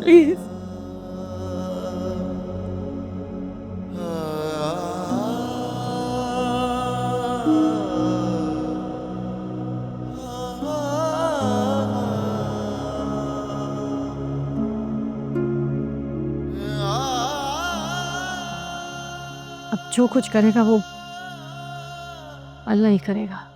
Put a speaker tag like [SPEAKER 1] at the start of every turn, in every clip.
[SPEAKER 1] Please. अब जो कुछ करेगा वो अल्लाह ही करेगा।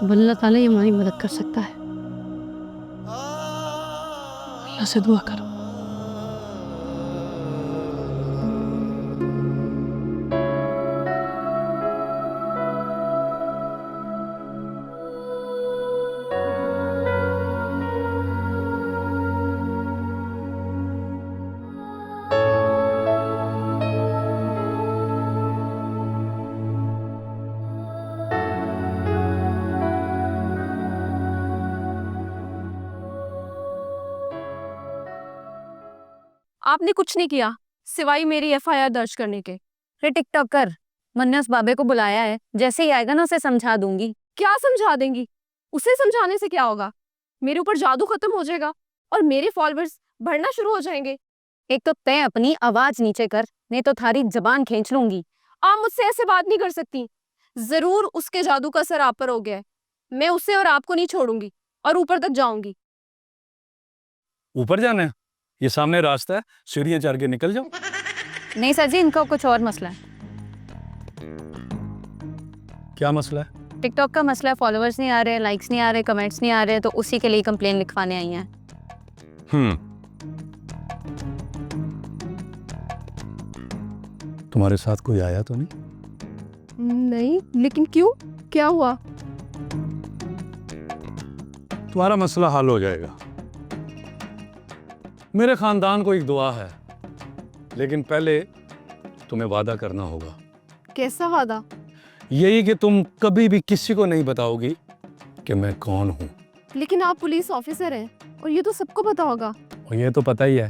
[SPEAKER 1] अब अल्लाह ताला ही हमारी मदद कर सकता है। अल्लाह से दुआ करो।
[SPEAKER 2] आपने कुछ नहीं किया सिवाय मेरी एफआईआर दर्ज करने के। रे टिकटॉक कर, मैंने उस बाबे को बुलाया है, जैसे ही आएगा ना उसे समझा दूंगी। क्या समझा देंगी? उसे समझाने से क्या होगा? मेरे ऊपर जादू खत्म हो जाएगा और मेरे फॉलोअर्स बढ़ना शुरू हो जाएंगे। एक तो तय अपनी आवाज नीचे कर, नहीं तो थारी जबान खींच लूंगी। आप मुझसे ऐसे बात नहीं कर सकती। जरूर उसके जादू का असर आप पर हो गया है। मैं उसे और आपको नहीं छोड़ूंगी और ऊपर तक जाऊंगी।
[SPEAKER 3] ऊपर जाना है? ये सामने रास्ता है, सीढ़ियां चढ़ के निकल जाओ।
[SPEAKER 2] नहीं सर जी, इनका कुछ और मसला है।
[SPEAKER 3] क्या मसला है?
[SPEAKER 2] टिकटॉक का मसला है, फॉलोअर्स नहीं आ रहे, लाइक्स नहीं आ रहे, कमेंट्स नहीं आ रहे, तो उसी के लिए कंप्लेन लिखवाने आई हैं।
[SPEAKER 3] तुम्हारे साथ कोई आया तो नहीं?
[SPEAKER 2] नहीं, लेकिन क्यों? क्या हुआ?
[SPEAKER 3] तुम्हारा मसला हल हो जाएगा। मेरे खानदान को एक दुआ है, लेकिन पहले तुम्हें वादा करना होगा।
[SPEAKER 2] कैसा वादा?
[SPEAKER 3] यही कि तुम कभी भी किसी को नहीं बताओगी कि मैं कौन हूं।
[SPEAKER 2] लेकिन आप पुलिस ऑफिसर हैं और ये तो सबको पता होगा।
[SPEAKER 3] और ये तो पता ही है।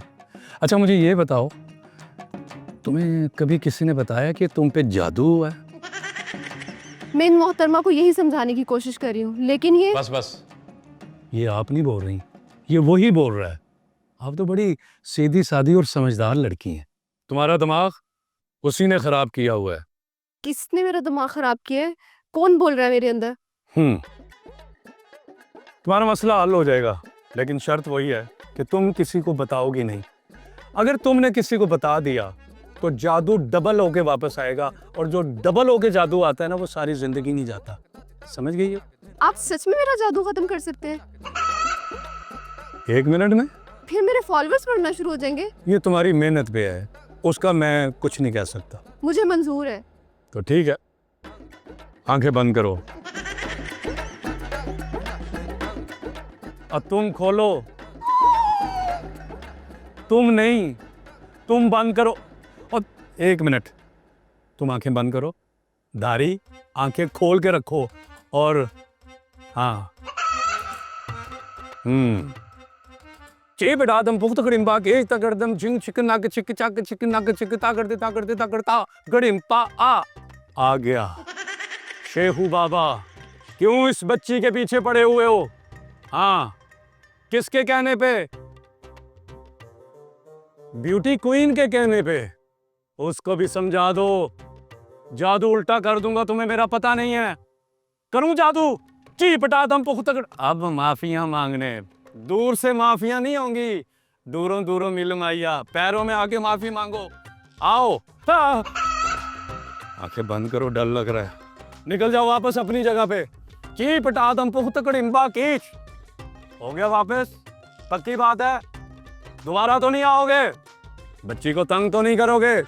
[SPEAKER 3] अच्छा मुझे ये बताओ, तुम्हें कभी किसी ने बताया कि तुम पे जादू हुआ है?
[SPEAKER 2] मैं इन मोहतरमा को यही समझाने की कोशिश कर रही हूँ, लेकिन ये
[SPEAKER 3] बस ये आप नहीं बोल रही, ये वही बोल रहा है। आप तो बड़ी सीधी सादी और समझदार लड़की हैं। तुम्हारा दिमाग उसी ने खराब किया हुआ है।
[SPEAKER 2] किसने मेरा दिमाग खराब किया है? कौन बोल रहा है मेरे अंदर?
[SPEAKER 3] तुम्हारा मसला हल हो जाएगा, लेकिन शर्त वही है कि तुम किसी को बताओगी नहीं। अगर तुमने किसी को बता दिया तो जादू डबल होके वापस आएगा, और जो डबल होके जादू आता है ना, वो सारी जिंदगी नहीं जाता। समझ गई हो?
[SPEAKER 2] आप सच में मेरा जादू खत्म कर सकते हैं?
[SPEAKER 3] 1 मिनट में?
[SPEAKER 2] फिर मेरे फॉलोअर्स बढ़ना शुरू हो जाएंगे।
[SPEAKER 3] ये तुम्हारी मेहनत पे है, उसका मैं कुछ नहीं कह सकता।
[SPEAKER 2] मुझे मंजूर है।
[SPEAKER 3] तो ठीक है, आंखें बंद करो। अब तुम खोलो। तुम नहीं, तुम बंद करो। और 1 मिनट, तुम आंखें बंद करो, दाढ़ी आंखें खोल के रखो, और हाँ चे बेटा दम पुख्त कड़िम पा के तगड़दम जिंग चिकन नाक चिक चाक चिकन नाक चिक ताकड़ता गड़िम पा आ गया। शेहू बाबा, क्यों इस बच्ची के पीछे पड़े हुए हो? हाँ, किसके कहने पे? ब्यूटी क्वीन के कहने पे। उसको भी समझा दो, जादू उल्टा कर दूंगा, तुम्हें मेरा पता नहीं है। करूं जादू? चीपटा दम पुख्त। अब माफिया मांगने दूर से माफिया नहीं होंगी, दूरों दूरों मिलूंगा या पैरों में आके माफी मांगो। आओ। आंखें बंद करो, डर लग रहा है। निकल जाओ वापस अपनी जगह पे। चीप आदम पुख्त कड़िम्बा कीच। हो गया वापस? पक्की बात है? दोबारा तो नहीं आओगे? बच्ची को तंग तो नहीं करोगे?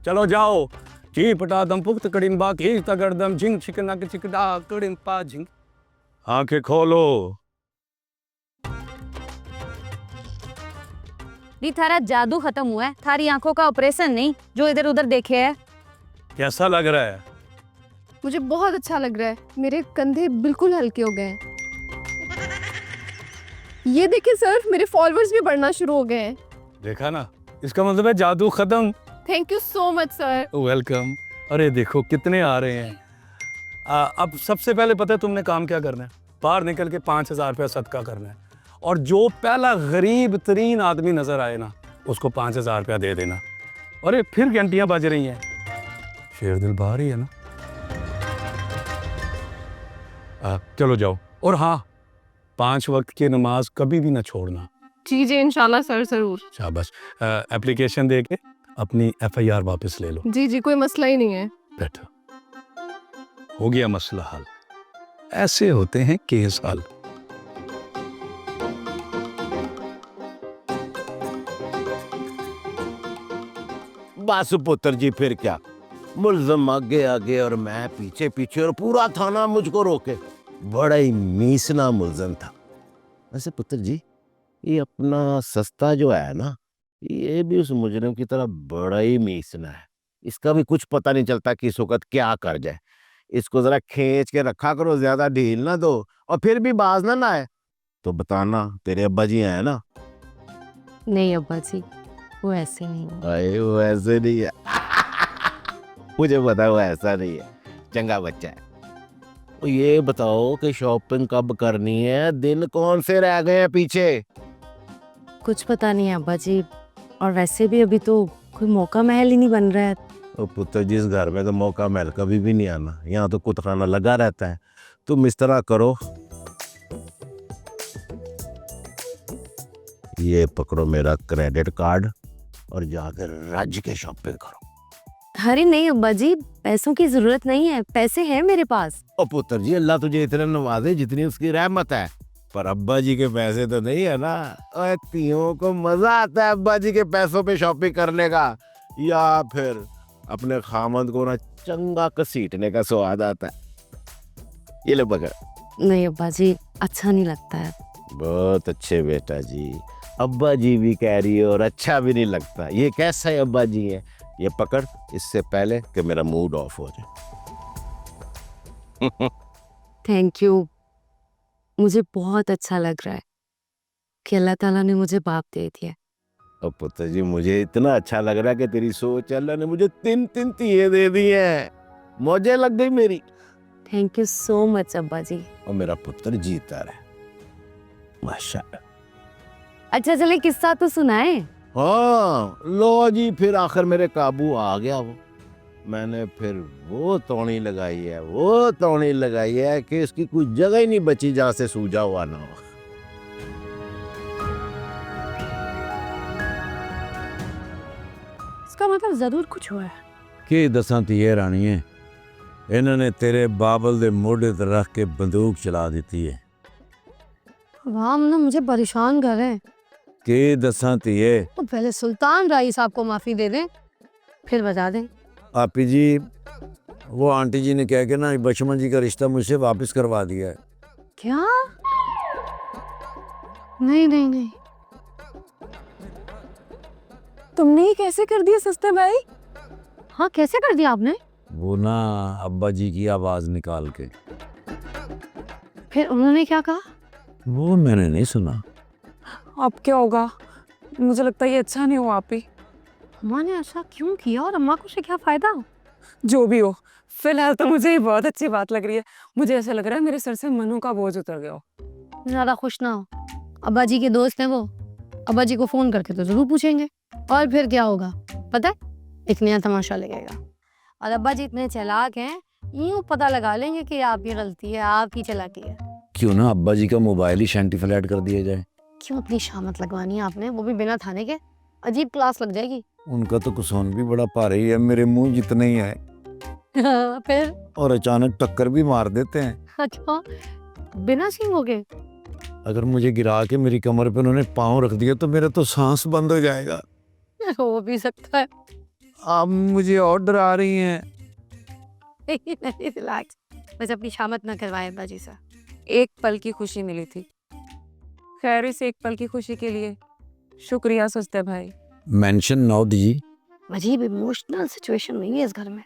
[SPEAKER 3] चलो जाओ। चीप आदम पुख्त कड़िम्बा कीच तगड़दम झिंग चिकना के चिकड़ा कड़िम्पा झिंग। आंखें खोलो।
[SPEAKER 2] दी थारा जादू खत्म हुआ है, थारी आंखों का ऑपरेशन नहीं जो इधर उधर देखे है।
[SPEAKER 3] कैसा लग रहा है?
[SPEAKER 2] मुझे बहुत अच्छा लग रहा है, मेरे कंधे बिल्कुल हल्के हो गए हैं। ये देखिए सर, मेरे फॉलोअर्स भी बढ़ना शुरू हो गए हैं।
[SPEAKER 3] देखा ना, इसका मतलब है जादू खत्म।
[SPEAKER 2] Thank you so much sir.
[SPEAKER 3] Welcome. अरे देखो कितने आ रहे हैं। अब सबसे पहले पता है तुमने काम क्या करना है? बाहर निकल के 5,000 रुपया सदका करना है, और जो पहला गरीब तरीन आदमी नजर आए ना, उसको 5,000 रुपया दे देना। अरे फिर घंटियां बज रही हैं, शेर दिल बाहर ही है ना। चलो जाओ, और हाँ, 5 वक्त की नमाज कभी भी ना छोड़ना।
[SPEAKER 2] जी जी इंशाल्लाह सर, जरूर।
[SPEAKER 3] शाबाश। एप्लीकेशन दे के अपनी FIR वापस ले लो।
[SPEAKER 2] जी जी, कोई मसला ही नहीं है।
[SPEAKER 3] बैठो, हो गया मसला हल। ऐसे होते हैं केस हल।
[SPEAKER 4] बस पुत्र जी, फिर क्या, मुल्जम आगे आगे और मैं पीछे पीछे, और पूरा थाना मुझको रोके। बड़ा ही मीसना मुल्जम था। वैसे पुत्र जी, ये अपना सस्ता जो है ना, ये भी उस मुजरिम की तरह बड़ा ही मीसना है। इसका भी कुछ पता नहीं चलता कि इस वक्त क्या कर जाए। इसको जरा खींच के रखा करो, ज्यादा ढील ना दो, और फिर भी बाज ना आए तो बताना, तेरे अब्बा जी हैं ना।
[SPEAKER 1] नहीं अब्बा जी, वो ऐसे नहीं है।
[SPEAKER 4] अरे वो ऐसे नहीं है। मुझे पता है वो ऐसा नहीं है, चंगा बच्चा है। तो ये बताओ कि शॉपिंग कब करनी है? दिन कौन से रह गए हैं पीछे?
[SPEAKER 1] कुछ पता नहीं है अब्बा जी, और वैसे भी अभी तो कोई मौका महल ही नहीं बन रहा है।
[SPEAKER 4] तो पुत्र जी, इस घर में तो मौका महल कभी भी नहीं आना, यहाँ तो कुतखाना लगा रहता है। तुम इस तरह करो, ये पकड़ो मेरा क्रेडिट कार्ड और जाकर राज्य के शॉपिंग करो।
[SPEAKER 1] अरे नहीं अब्बा जी, पैसों की जरूरत नहीं है, पैसे हैं मेरे पास।
[SPEAKER 4] ओ पुत्र जी, अल्लाह तुझे इतने नवाजे जितनी उसकी रहमत है, पर अब्बा जी के पैसे तो नहीं है ना। ओए तियों को मजा आता है अब्बा जी के पैसों पे शॉपिंग करने का, या फिर अपने खामद को ना चंगा घसीटने का स्वाद आता है। ये ले पकड़।
[SPEAKER 1] नहीं अब्बा जी, अच्छा नहीं लगता है।
[SPEAKER 4] बहुत अच्छे बेटा जी, अब्बा जी भी कह रही है और अच्छा भी नहीं लगता। ये कैसा है अब्बा जी है? ये पकड़, इससे पहले कि मेरा मूड ऑफ हो जाए।
[SPEAKER 1] थैंक यू, मुझे बहुत अच्छा लग रहा है कि अल्लाह ताला ने मुझे बाप दे दिया।
[SPEAKER 4] और पुत्र जी, मुझे इतना अच्छा लग रहा है कि तेरी सोच, अल्लाह ने मुझे 3 तिये दे दी हैं। मौजे लग गई मेरी।
[SPEAKER 1] थैंक यू सो मच अब्बा जी।
[SPEAKER 4] और मेरा पुत्र जीता रहे, माशाअल्लाह।
[SPEAKER 1] अच्छा चले किस्सा तो सुनाए।
[SPEAKER 4] हाँ लो जी, फिर आखिर मेरे काबू आ गया वो। मैंने फिर वो तौणी लगाई है कि इसकी कोई जगह ही नहीं बची जहां से सूजा हुआ ना हो।
[SPEAKER 1] इसका मतलब जरूर कुछ हुआ है।
[SPEAKER 5] की दसां धीए राणीए, इन्होंने तेरे बाबल दे मोढ़े ते रख के बंदूक चला दी है।
[SPEAKER 1] वाह, ना मुझे परेशान कर रहे हैं।
[SPEAKER 5] की दसां धीए।
[SPEAKER 1] तो पहले सुल्तान राई साहब को माफी दे दें, फिर बता दें।
[SPEAKER 5] आपी जी, वो आंटी जी ने कह के ना बचमन जी का रिश्ता मुझसे वापस करवा दिया है।
[SPEAKER 1] क्या? नहीं नहीं नहीं,
[SPEAKER 2] तुमने ये कैसे कर दिया सस्ते भाई?
[SPEAKER 1] हाँ कैसे कर दिया आपने?
[SPEAKER 5] वो ना अब्बा जी की आवाज निकाल के।
[SPEAKER 1] फिर उन्होंने क्या कहा?
[SPEAKER 5] वो मैंने नहीं सुना।
[SPEAKER 2] अब क्या होगा? मुझे लगता है ये अच्छा नहीं हुआ आप ही।
[SPEAKER 1] अम्मा ने ऐसा क्यों किया और अम्मा को उससे क्या फायदा?
[SPEAKER 2] जो भी हो, फिलहाल तो मुझे ये बहुत अच्छी बात लग रही है। मुझे ऐसा लग रहा है मेरे सर से मनों का बोझ उतर गया हो।
[SPEAKER 1] ज्यादा खुश ना हो, अब्बा जी के दोस्त हैं वो, अब्बा जी को फोन करके तो जरूर पूछेंगे। और फिर क्या होगा पता है? एक नया तमाशा लगेगा, और अब्बा जी इतने चालाक हैं, यूं पता लगा लेंगे कि आपकी गलती है, आपकी चालाकी है।
[SPEAKER 5] क्यों ना अब्बा जी का मोबाइल ही शैंटी फ्लैट कर दिया जाए।
[SPEAKER 1] क्यों इतनी शामत लगवानी है आपने, वो भी बिना थाने के? अजीब क्लास लग जाएगी।
[SPEAKER 5] उनका तो कुसौन भी बड़ा भारी है, मेरे मुंह जितना ही है।
[SPEAKER 1] फिर
[SPEAKER 5] और अचानक टक्कर भी मार देते हैं।
[SPEAKER 1] अच्छा, बिना सींगों के?
[SPEAKER 5] अगर मुझे गिरा के मेरी कमर पे उन्होंने पाँव रख दिया तो मेरा तो सांस बंद हो जाएगा।
[SPEAKER 1] हो भी सकता है।
[SPEAKER 5] आप मुझे और डरा रही हैं।
[SPEAKER 1] नहीं रिलैक्स, बस अपनी शामत ना करवाए अब्बा जी से।
[SPEAKER 2] एक पल की खुशी मिली थी। खैर, इस एक पल की खुशी के लिए शुक्रिया सस्ते भाई।
[SPEAKER 5] मेंशन नौ दीजिए।
[SPEAKER 1] अजीब इमोशनल सिचुएशन नहीं है इस घर में,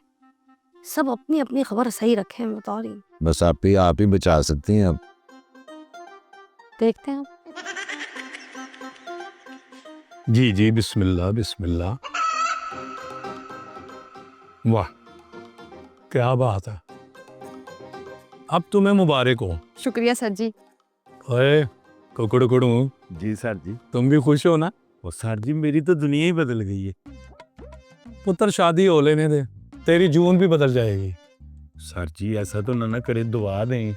[SPEAKER 1] सब अपनी अपनी खबर सही रखे, मैं बता रही हूँ।
[SPEAKER 5] बस आप ही बचा सकती हैं अब।
[SPEAKER 1] देखते हैं।
[SPEAKER 3] जी जी, बिस्मिल्लाह बिस्मिल्लाह। वाह क्या बात है। अब तुम्हें मुबारक हो।
[SPEAKER 2] शुक्रिया सर जी।
[SPEAKER 3] ओए कुकड़ू
[SPEAKER 4] जी सर जी।
[SPEAKER 3] तुम भी खुश हो ना?
[SPEAKER 4] वो सर जी मेरी तो दुनिया ही बदल गई है।
[SPEAKER 3] पुत्र शादी हो लेने दे, तेरी जून भी बदल जाएगी।
[SPEAKER 4] सर जी ऐसा तो ना करे, दुआ दें।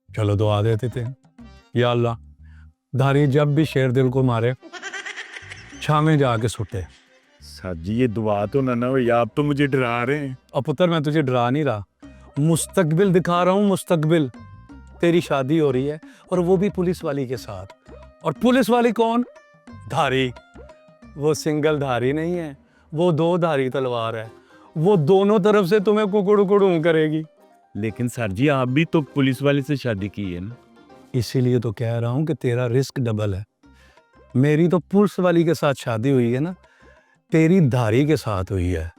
[SPEAKER 3] चलो दुआ देते थे। या अल्लाह, धारी जब भी शेर दिल को मारे छामे जाके सुटे।
[SPEAKER 4] सर जी ये दुआ तो ना हो, या आप तो मुझे डरा रहे हैं।
[SPEAKER 3] और पुत्र मैं तुझे डरा नहीं रहा, मुस्तकबिल दिखा रहा हूँ। मुस्तकबिल तेरी शादी हो रही है, और वो भी पुलिस वाली के साथ। और पुलिस वाली कौन? धारी। वो सिंगल धारी नहीं है, वो 2 धारी तलवार है। वो दोनों तरफ से तुम्हें कुकड़ू करेगी।
[SPEAKER 4] लेकिन सर जी आप भी तो पुलिस वाले से शादी की है ना।
[SPEAKER 3] इसीलिए तो कह रहा हूं कि तेरा रिस्क डबल है। मेरी तो पुलिस वाली के साथ शादी हुई है ना, तेरी धारी के साथ हुई है।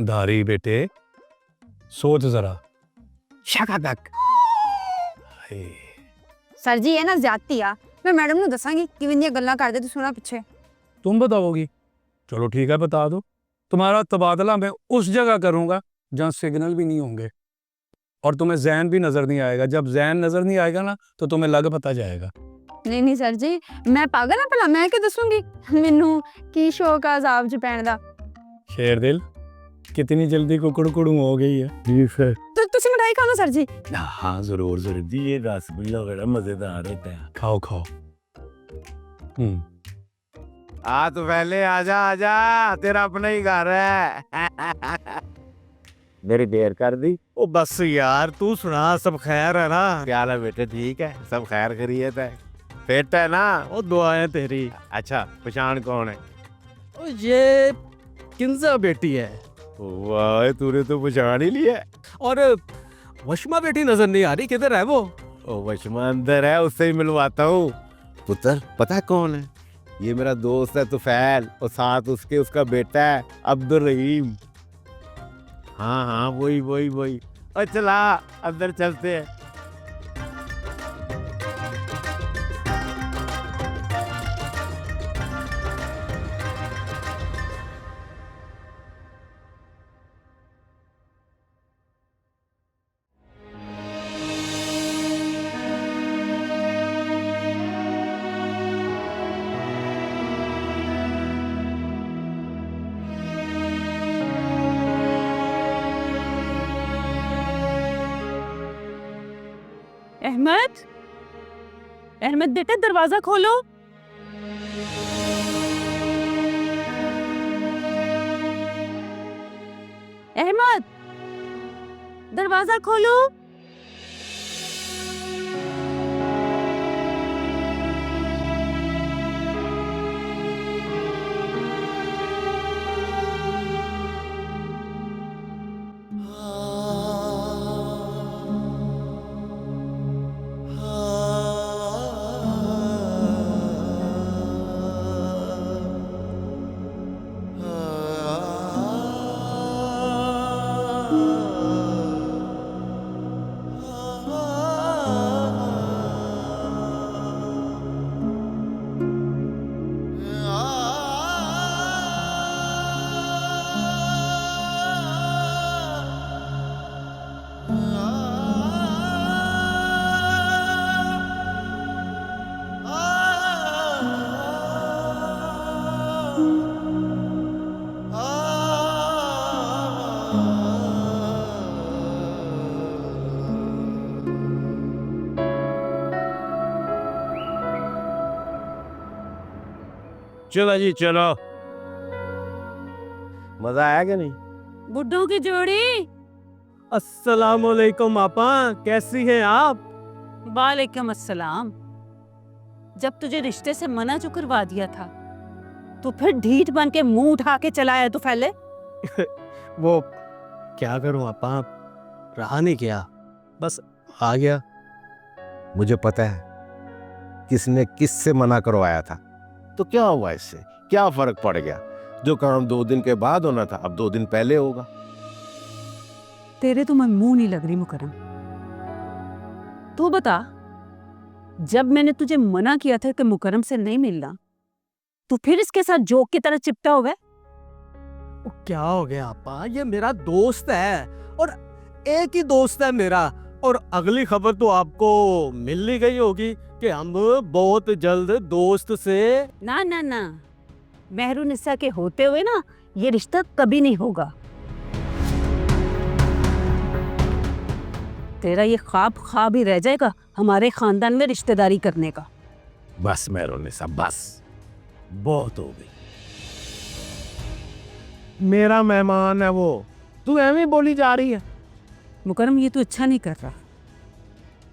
[SPEAKER 3] धारी बेटे सोच जरा। शकादक।
[SPEAKER 2] सर जी ये ना ज्यादती आ, मैं मैडम ਨੂੰ ਦੱਸਾਂਗੀ ਕਿਵੇਂ ਦੀਆਂ ਗੱਲਾਂ ਕਰਦੇ ਤੁਸੀਂ ਉਹਨਾਂ ਪਿੱਛੇ।
[SPEAKER 3] तुम बताओगी? चलो ठीक है, बता दो। तुम्हारा तबादला मैं उस जगह करूंगा जहां सिग्नल भी नहीं होंगे, और तुम्हें जैन भी नजर नहीं आएगा। जब जैन नजर नहीं आएगा ना, तो तुम्हें लग पता जाएगा।
[SPEAKER 2] ਨਹੀਂ ਨਹੀਂ ਸਰ ਜੀ, ਮੈਂ ਪਾਗਲ ਹਾਂ ਭਲਾ, ਮੈਂ ਕੀ ਦੱਸੂਗੀ? ਮੈਨੂੰ ਕੀ ਸ਼ੌਕ ਆ ਅਜ਼ਾਬ 'ਚ ਪੈਣ ਦਾ।
[SPEAKER 3] शेर दिल कितनी जल्दी कुकड़ू हो गई है।
[SPEAKER 4] जी सर।
[SPEAKER 2] ਤੁਸੀਂ ਮਿਠਾਈ ਖਾ ਲਓ ਸਰ ਜੀ।
[SPEAKER 4] हाँ जरूर सर जी, ये रसगुल्ला बड़ा मजेदार होता है।
[SPEAKER 3] खाओ खाओ।
[SPEAKER 4] आ तो पहले आजा आजा, तेरा अपना ही घर है। मेरी देर कर दी। ओ बस यार तू सुना, सब खैर है ना? क्या हाल है बेटे? ठीक है, सब खैर खैरियत है, फिट है ना? ओ दुआएं तेरी। अच्छा पहचान कौन है?
[SPEAKER 6] ओ ये किंजा बेटी है।
[SPEAKER 4] वाह तूने तो पहचान ही लिया।
[SPEAKER 6] और वशमा बेटी नजर नहीं आ रही, किधर है वो?
[SPEAKER 4] ओ वशमा अंदर है, उससे ही मिलवाता हूँ। पुत्र पता है कौन है? ये मेरा दोस्त है तुफैल, और साथ उसके उसका बेटा है अब्दुल रहीम। हाँ हाँ वही वही वही। और चला अंदर चलते हैं।
[SPEAKER 2] अहमद, अहमद बेटे दरवाजा खोलो। अहमद दरवाजा खोलो।
[SPEAKER 4] चलो जी चलो। मजा आया कि नहीं?
[SPEAKER 2] बुड्ढों की जोड़ी।
[SPEAKER 6] अस्सलाम वालेकुम आपा, कैसी हैं आप?
[SPEAKER 7] वालेकुम अस्सलाम। जब तुझे रिश्ते से मना जो करवा दिया था, तो फिर ढीठ बन के मुंह उठा के चलाया तो फैले।
[SPEAKER 6] वो क्या करूं आपा, रहा नहीं गया, बस आ गया।
[SPEAKER 4] मुझे पता है किसने किससे मना करवाया था। तो क्या हुआ इससे? क्या फर्क पड़ गया? जो काम 2 दिन के बाद होना था, अब 2 दिन पहले होगा।
[SPEAKER 7] तेरे तो मैं मुंह नहीं लग रही मुकरम। तू बता, जब मैंने तुझे मना किया था कि मुकरम से नहीं मिलना, तो फिर इसके साथ जोक की तरह चिपटा हुआ है।
[SPEAKER 6] वो क्या हो गया आपा, ये मेरा दोस्त है, और एक ही दोस्त है मेरा। और अगली खबर तो आपको मिल ही गई होगी कि हम बहुत जल्द दोस्त से
[SPEAKER 7] ना ना ना, मेहरुनिसा के होते हुए ना ये रिश्ता कभी नहीं होगा। तेरा ये ख्वाब ही रह जाएगा हमारे खानदान में रिश्तेदारी करने का।
[SPEAKER 4] बस मेहरुनिसा बस, बहुत हो गई।
[SPEAKER 6] मेरा मेहमान है वो, तू एवं बोली जा रही है।
[SPEAKER 7] मुकरम, ये तो अच्छा नहीं कर रहा।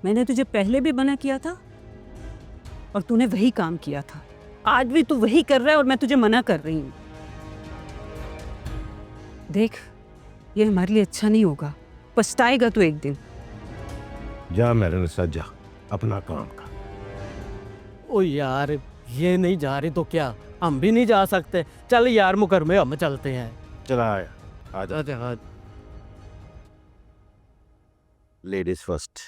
[SPEAKER 7] मैंने तुझे पहले भी मना किया था और तूने वही काम किया था। आज भी तू वही कर रहा है और मैं तुझे मना कर रही हूँ। देख, ये हमारे लिए अच्छा नहीं होगा, पछताएगा तू एक दिन।
[SPEAKER 4] जा मेहरुनिसा जा, अपना काम कर।
[SPEAKER 6] ओ यार, ये नहीं जा रही तो क्या हम भी नहीं जा सकते? चल यार मुकरमे, हम चलते हैं।
[SPEAKER 4] चला आया, आ जा।
[SPEAKER 6] अच्छा,
[SPEAKER 4] लेडीज फर्स्ट।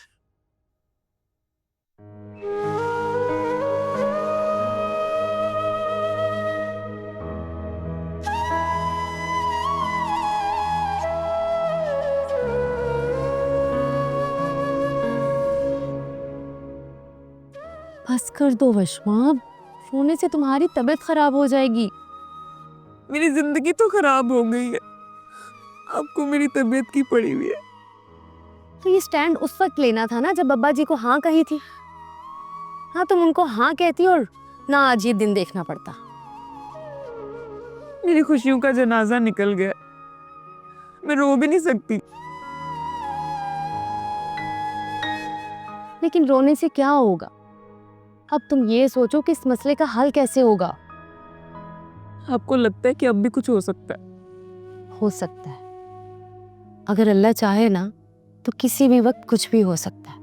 [SPEAKER 1] बस कर दो वशमा, रोने से तुम्हारी तबीयत खराब हो जाएगी।
[SPEAKER 2] मेरी जिंदगी तो खराब हो गई है, आपको मेरी तबीयत की पड़ी हुई है।
[SPEAKER 1] तो ये स्टैंड उस वक्त लेना था ना जब अब्बा जी को हाँ कही थी। हाँ, तुम उनको हाँ कहती और ना आज ये दिन देखना पड़ता।
[SPEAKER 2] मेरी खुशियों का जनाजा निकल गया, मैं रो भी नहीं सकती।
[SPEAKER 1] लेकिन रोने से क्या होगा? अब तुम ये सोचो कि इस मसले का हल कैसे होगा।
[SPEAKER 2] आपको लगता है कि अब भी कुछ हो सकता है?
[SPEAKER 1] हो सकता है, अगर अल्लाह चाहे ना तो किसी भी वक्त कुछ भी हो सकता है।